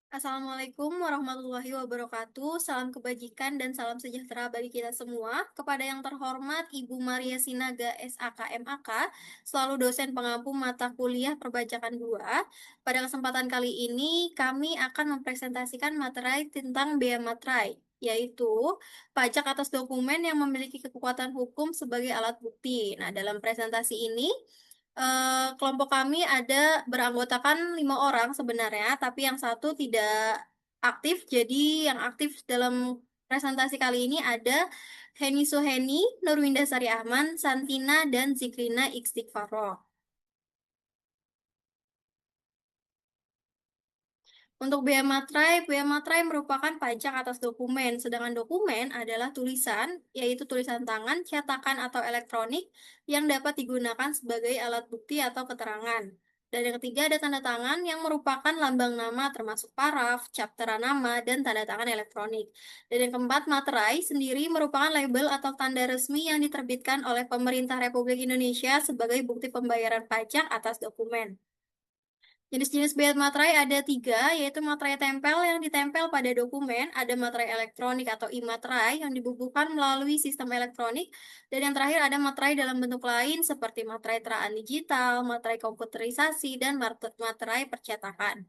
Assalamualaikum warahmatullahi wabarakatuh. Salam kebajikan dan salam sejahtera bagi kita semua. Kepada yang terhormat Ibu Maria Sinaga SAK MAK, selalu dosen pengampu mata kuliah perpajakan 2. Pada kesempatan kali ini, kami akan mempresentasikan materi tentang bea materai, yaitu pajak atas dokumen yang memiliki kekuatan hukum sebagai alat bukti. Nah, dalam presentasi ini, kelompok kami beranggotakan 5 orang sebenarnya, tapi yang satu tidak aktif. Jadi yang aktif dalam presentasi kali ini ada Heni Suheni, Nurwinda Sari Ahman, Santina, dan Zikrina Istighfaro. Untuk bea materai merupakan pajak atas dokumen, sedangkan dokumen adalah tulisan, yaitu tulisan tangan, cetakan, atau elektronik yang dapat digunakan sebagai alat bukti atau keterangan. Dan yang ketiga ada tanda tangan yang merupakan lambang nama termasuk paraf, captera nama, dan tanda tangan elektronik. Dan yang keempat, materai sendiri merupakan label atau tanda resmi yang diterbitkan oleh pemerintah Republik Indonesia sebagai bukti pembayaran pajak atas dokumen. Jenis-jenis bea materai ada 3, yaitu materai tempel yang ditempel pada dokumen, ada materai elektronik atau e-materai yang dibubuhkan melalui sistem elektronik, dan yang terakhir ada materai dalam bentuk lain seperti materai teraan digital, materai komputerisasi, dan materai percetakan.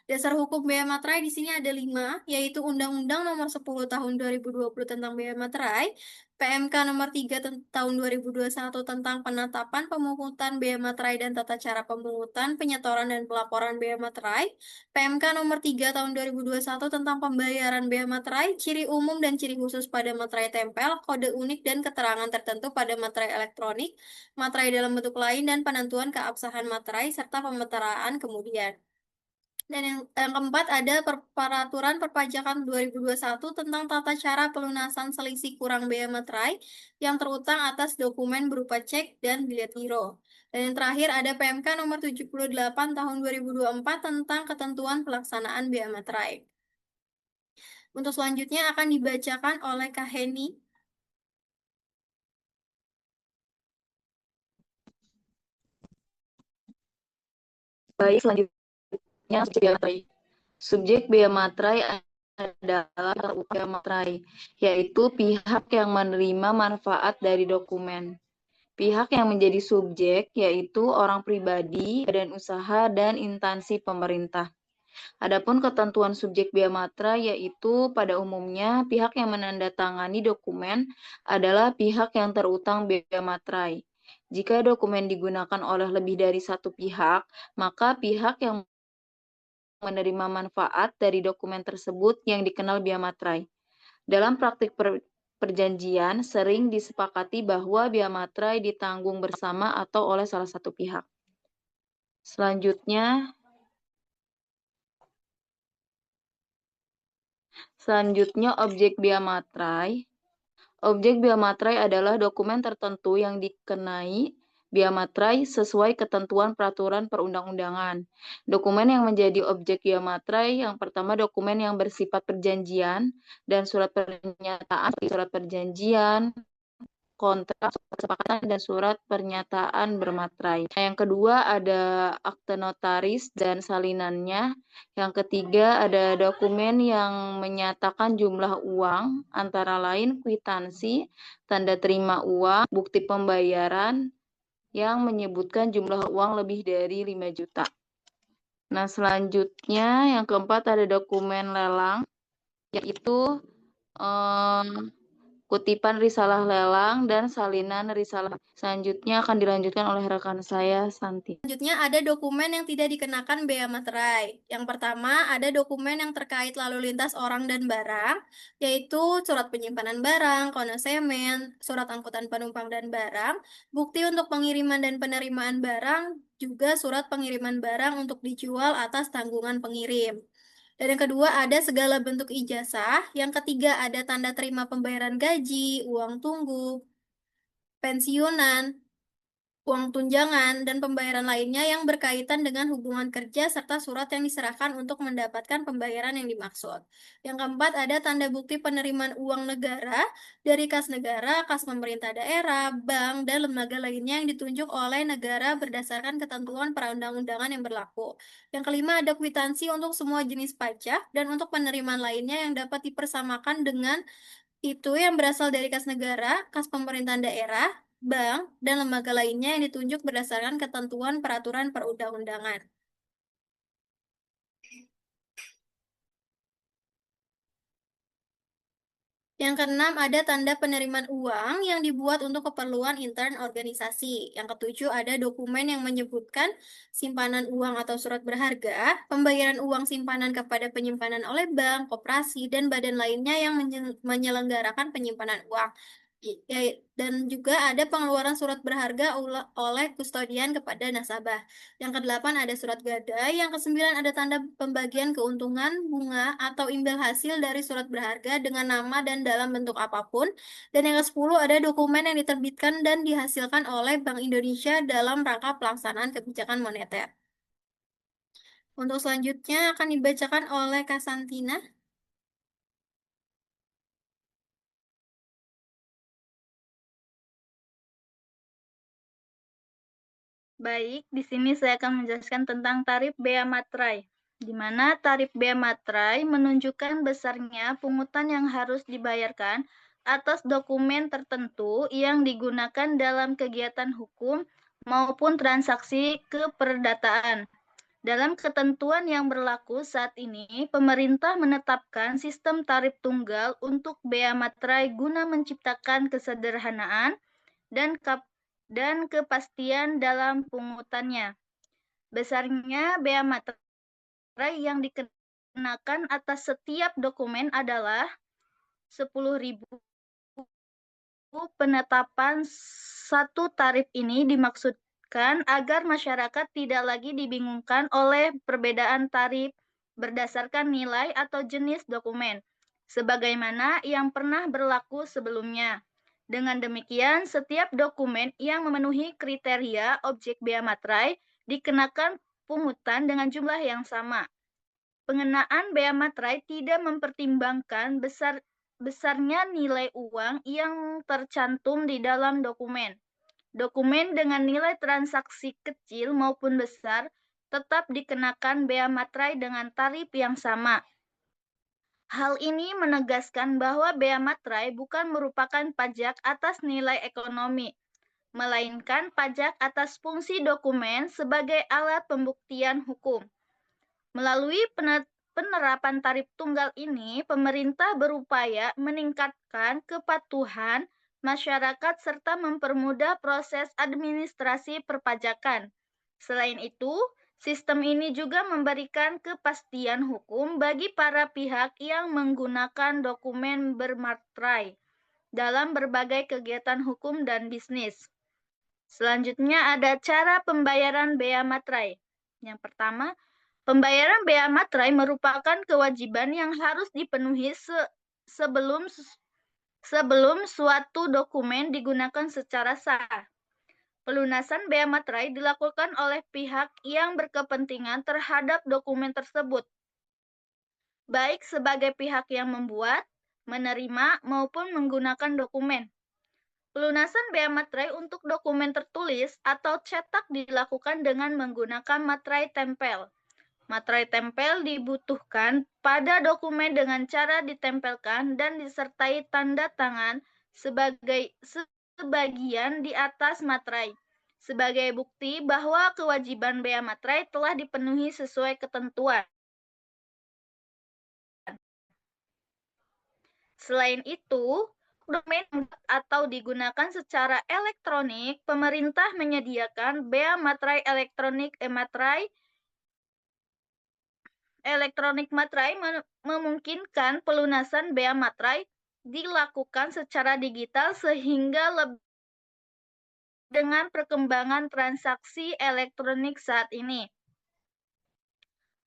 Dasar hukum bea materai di sini ada 5, yaitu Undang-Undang Nomor 10 Tahun 2020 tentang bea materai, PMK Nomor 3 Tahun 2021 tentang penetapan pemungutan bea materai dan tata cara pemungutan, penyetoran dan pelaporan bea materai, PMK Nomor 3 Tahun 2021 tentang pembayaran bea materai, ciri umum dan ciri khusus pada materai tempel, kode unik dan keterangan tertentu pada materai elektronik, materai dalam bentuk lain dan penentuan keabsahan materai serta pemeteraan kemudian. Dan yang keempat ada Peraturan Perpajakan 2021 tentang tata cara pelunasan selisih kurang bea materai yang terutang atas dokumen berupa cek dan bilet giro. Dan yang terakhir ada PMK nomor 78 tahun 2024 tentang ketentuan pelaksanaan bea materai. Untuk selanjutnya akan dibacakan oleh Kak Heni. Baik, selanjutnya subjek bea materai. Subjek bea materai adalah bea materai, yaitu pihak yang menerima manfaat dari dokumen. Pihak yang menjadi subjek yaitu orang pribadi, badan usaha, dan instansi pemerintah. Adapun ketentuan subjek bea materai yaitu pada umumnya pihak yang menandatangani dokumen adalah pihak yang terutang bea materai. Jika dokumen digunakan oleh lebih dari satu pihak, maka pihak yang menerima manfaat dari dokumen tersebut yang dikenal bea materai. Dalam praktik perjanjian, sering disepakati bahwa bea materai ditanggung bersama atau oleh salah satu pihak. Selanjutnya objek bea materai. Objek bea materai adalah dokumen tertentu yang dikenai bea materai sesuai ketentuan peraturan perundang-undangan. Dokumen yang menjadi objek bea materai yang pertama dokumen yang bersifat perjanjian dan surat pernyataan, surat perjanjian, kontrak, kesepakatan, dan surat pernyataan bermaterai. Nah, yang kedua ada akte notaris dan salinannya. Yang ketiga ada dokumen yang menyatakan jumlah uang, antara lain kwitansi, tanda terima uang, bukti pembayaran yang menyebutkan jumlah uang lebih dari 5 juta. Nah, selanjutnya yang keempat ada dokumen lelang, yaitu kutipan risalah lelang dan salinan risalah. Selanjutnya akan dilanjutkan oleh rekan saya, Santi. Selanjutnya ada dokumen yang tidak dikenakan bea materai. Yang pertama ada dokumen yang terkait lalu lintas orang dan barang, yaitu surat penyimpanan barang, konosemen, surat angkutan penumpang dan barang, bukti untuk pengiriman dan penerimaan barang, juga surat pengiriman barang untuk dijual atas tanggungan pengirim. Dan yang kedua ada segala bentuk ijazah. Yang ketiga ada tanda terima pembayaran gaji, uang tunggu, pensiunan, uang tunjangan, dan pembayaran lainnya yang berkaitan dengan hubungan kerja serta surat yang diserahkan untuk mendapatkan pembayaran yang dimaksud. Yang keempat, ada tanda bukti penerimaan uang negara dari kas negara, kas pemerintah daerah, bank, dan lembaga lainnya yang ditunjuk oleh negara berdasarkan ketentuan perundang-undangan yang berlaku. Yang kelima, ada kwitansi untuk semua jenis pajak dan untuk penerimaan lainnya yang dapat dipersamakan dengan itu yang berasal dari kas negara, kas pemerintahan daerah, bank, dan lembaga lainnya yang ditunjuk berdasarkan ketentuan peraturan perundang-undangan. Yang keenam, ada tanda penerimaan uang yang dibuat untuk keperluan intern organisasi. Yang ketujuh, ada dokumen yang menyebutkan simpanan uang atau surat berharga, pembayaran uang simpanan kepada penyimpanan oleh bank, koperasi, dan badan lainnya yang menyelenggarakan penyimpanan uang. Dan juga ada pengeluaran surat berharga oleh kustodian kepada nasabah. Yang kedelapan, ada surat gadai. Yang kesembilan, ada tanda pembagian keuntungan, bunga, atau imbal hasil dari surat berharga dengan nama dan dalam bentuk apapun. Dan yang kesepuluh, ada dokumen yang diterbitkan dan dihasilkan oleh Bank Indonesia dalam rangka pelaksanaan kebijakan moneter. Untuk selanjutnya akan dibacakan oleh Kasantina. Baik, di sini saya akan menjelaskan tentang tarif bea materai, di mana tarif bea materai menunjukkan besarnya pungutan yang harus dibayarkan atas dokumen tertentu yang digunakan dalam kegiatan hukum maupun transaksi keperdataan. Dalam ketentuan yang berlaku saat ini, pemerintah menetapkan sistem tarif tunggal untuk bea materai guna menciptakan kesederhanaan dan kepastian dalam pungutannya. Besarnya bea materai yang dikenakan atas setiap dokumen adalah 10.000. Penetapan satu tarif ini dimaksudkan agar masyarakat tidak lagi dibingungkan oleh perbedaan tarif berdasarkan nilai atau jenis dokumen, sebagaimana yang pernah berlaku sebelumnya. Dengan demikian, setiap dokumen yang memenuhi kriteria objek bea materai dikenakan pungutan dengan jumlah yang sama. Pengenaan bea materai tidak mempertimbangkan besarnya nilai uang yang tercantum di dalam dokumen. Dokumen dengan nilai transaksi kecil maupun besar tetap dikenakan bea materai dengan tarif yang sama. Hal ini menegaskan bahwa bea materai bukan merupakan pajak atas nilai ekonomi, melainkan pajak atas fungsi dokumen sebagai alat pembuktian hukum. Melalui penerapan tarif tunggal ini, pemerintah berupaya meningkatkan kepatuhan masyarakat serta mempermudah proses administrasi perpajakan. Selain itu, sistem ini juga memberikan kepastian hukum bagi para pihak yang menggunakan dokumen bermaterai dalam berbagai kegiatan hukum dan bisnis. Selanjutnya ada cara pembayaran bea materai. Yang pertama, pembayaran bea materai merupakan kewajiban yang harus dipenuhi sebelum suatu dokumen digunakan secara sah. Pelunasan bea materai dilakukan oleh pihak yang berkepentingan terhadap dokumen tersebut, baik sebagai pihak yang membuat, menerima, maupun menggunakan dokumen. Pelunasan bea materai untuk dokumen tertulis atau cetak dilakukan dengan menggunakan materai tempel. Materai tempel dibutuhkan pada dokumen dengan cara ditempelkan dan disertai tanda tangan sebagian di atas materai, sebagai bukti bahwa kewajiban bea materai telah dipenuhi sesuai ketentuan. Selain itu, dokumen atau digunakan secara elektronik, pemerintah menyediakan bea materai elektronik Elektronik materai memungkinkan pelunasan bea materai dilakukan secara digital sehingga dengan perkembangan transaksi elektronik saat ini.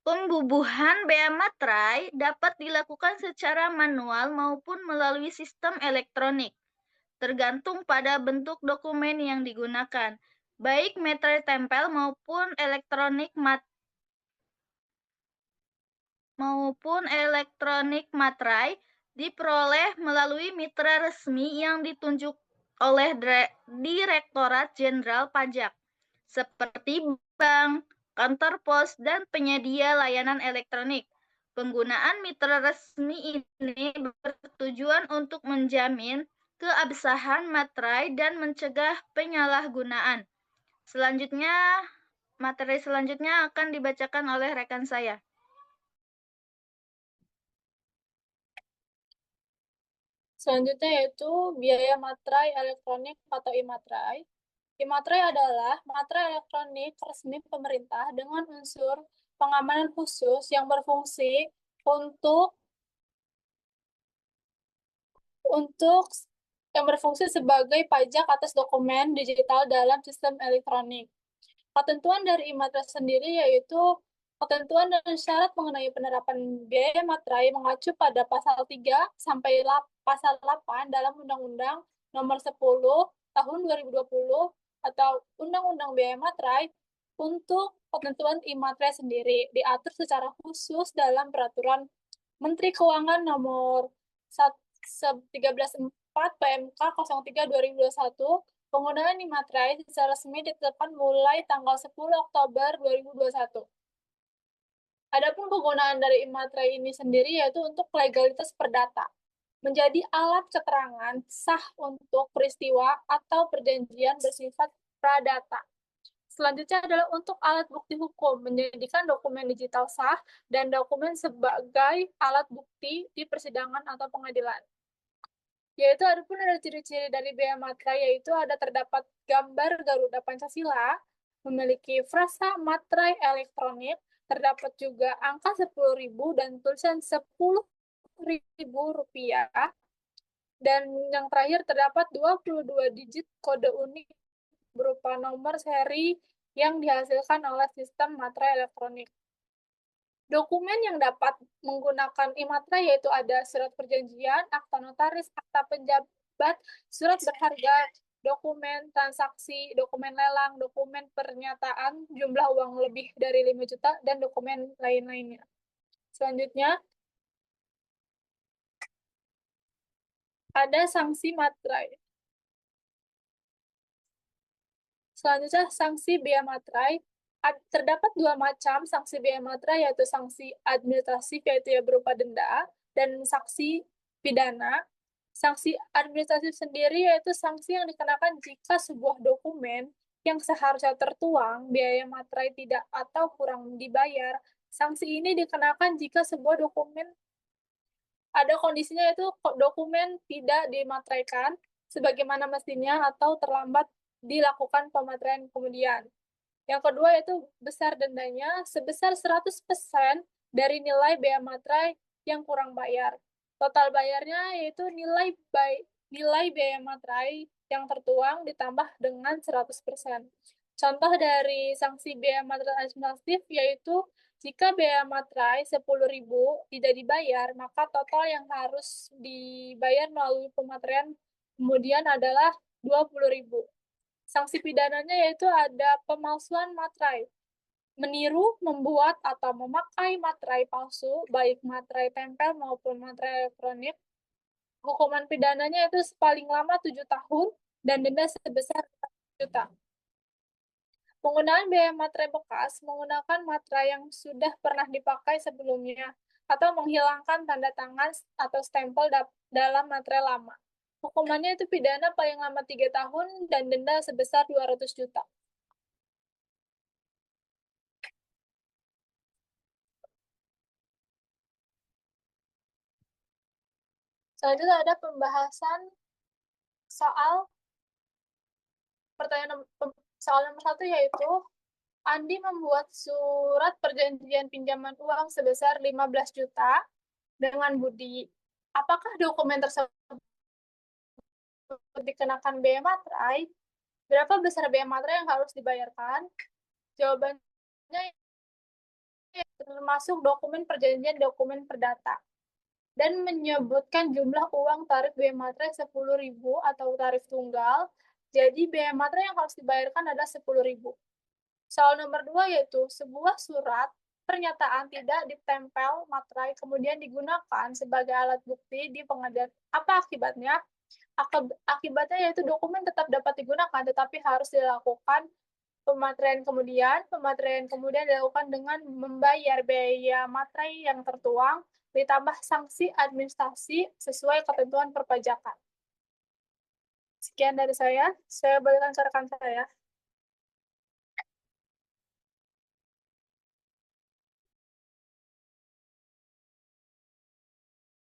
Pembubuhan bea materai dapat dilakukan secara manual maupun melalui sistem elektronik, tergantung pada bentuk dokumen yang digunakan. baik materai tempel maupun elektronik materai diperoleh melalui mitra resmi yang ditunjuk oleh Direktorat Jenderal Pajak, seperti bank, kantor pos, dan penyedia layanan elektronik. Penggunaan mitra resmi ini bertujuan untuk menjamin keabsahan materai dan mencegah penyalahgunaan. Materi selanjutnya akan dibacakan oleh rekan saya. Selanjutnya yaitu biaya materai elektronik atau e-materai. E-materai adalah materai elektronik resmi pemerintah dengan unsur pengamanan khusus yang berfungsi untuk yang berfungsi sebagai pajak atas dokumen digital dalam sistem elektronik. Ketentuan dari e-materai sendiri yaitu ketentuan dan syarat mengenai penerapan biaya materai mengacu pada pasal 3 sampai pasal 8 dalam Undang-Undang Nomor 10 Tahun 2020 atau Undang-Undang Biaya Materai. Untuk ketentuan e-materai sendiri diatur secara khusus dalam Peraturan Menteri Keuangan Nomor 13.4 PMK 03/2021. Penggunaan e-materai secara resmi ditetapkan mulai tanggal 10 Oktober 2021. Adapun penggunaan dari e-materai ini sendiri yaitu untuk legalitas perdata, menjadi alat keterangan sah untuk peristiwa atau perjanjian bersifat pradata. Selanjutnya adalah untuk alat bukti hukum, menjadikan dokumen digital sah dan dokumen sebagai alat bukti di persidangan atau pengadilan. Yaitu adapun ada ciri-ciri dari biaya materai, yaitu ada terdapat gambar Garuda Pancasila, memiliki frasa materai elektronik, terdapat juga angka 10.000 dan tulisan 10.000 rupiah, dan yang terakhir terdapat 22 digit kode unik berupa nomor seri yang dihasilkan oleh sistem materai elektronik. Dokumen yang dapat menggunakan e-materai yaitu ada surat perjanjian, akta notaris, akta penjabat, surat berharga, dokumen transaksi, dokumen lelang, dokumen pernyataan jumlah uang lebih dari 5 juta, dan dokumen lain-lainnya. Selanjutnya, ada sanksi materai. Selanjutnya, sanksi biaya materai. Terdapat dua macam sanksi biaya materai, yaitu sanksi administratif, yaitu ya berupa denda, dan sanksi pidana. Sanksi administratif sendiri yaitu sanksi yang dikenakan jika sebuah dokumen yang seharusnya tertuang biaya materai tidak atau kurang dibayar. Sanksi ini dikenakan jika sebuah dokumen ada kondisinya, yaitu dokumen tidak dimateraikan sebagaimana mestinya atau terlambat dilakukan pemateraian kemudian. Yang kedua yaitu besar dendanya sebesar 100% dari nilai biaya materai yang kurang bayar. Total bayarnya yaitu nilai biaya materai yang tertuang ditambah dengan 100%. Contoh dari sanksi biaya materai administratif yaitu jika biaya materai 10.000 tidak dibayar, maka total yang harus dibayar melalui pemateraian kemudian adalah 20.000. Sanksi pidananya yaitu ada pemalsuan materai, meniru, membuat, atau memakai materai palsu, baik materai tempel maupun materai elektronik. Hukuman pidananya itu paling lama 7 tahun dan denda sebesar 4 juta. Penggunaan biaya materai bekas menggunakan materai yang sudah pernah dipakai sebelumnya atau menghilangkan tanda tangan atau stempel dalam materai lama. Hukumannya itu pidana paling lama 3 tahun dan denda sebesar 200 juta. Selanjutnya ada pembahasan soal soal nomor 1 yaitu Andi membuat surat perjanjian pinjaman uang sebesar 15 juta dengan Budi. Apakah dokumen tersebut dikenakan biaya materai? Berapa besar biaya materai yang harus dibayarkan? Jawabannya termasuk dokumen perjanjian dokumen perdata dan menyebutkan jumlah uang tarif biaya materai 10.000 atau tarif tunggal Jadi biaya materai yang harus dibayarkan adalah 10.000. Soal nomor 2 yaitu sebuah surat pernyataan tidak ditempel materai kemudian digunakan sebagai alat bukti di pengadilan. Apa akibatnya? Akibatnya yaitu dokumen tetap dapat digunakan tetapi harus dilakukan pematerian kemudian dilakukan dengan membayar biaya materai yang tertuang ditambah sanksi administrasi sesuai ketentuan perpajakan. Sekian dari saya berikan ke rekan saya.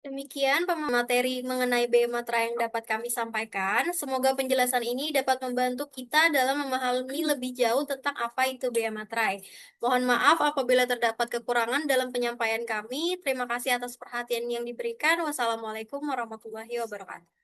Demikian pemateri mengenai biaya materai yang dapat kami sampaikan. Semoga penjelasan ini dapat membantu kita dalam memahami lebih jauh tentang apa itu biaya materai. Mohon maaf apabila terdapat kekurangan dalam penyampaian kami. Terima kasih atas perhatian yang diberikan. Wassalamualaikum warahmatullahi wabarakatuh.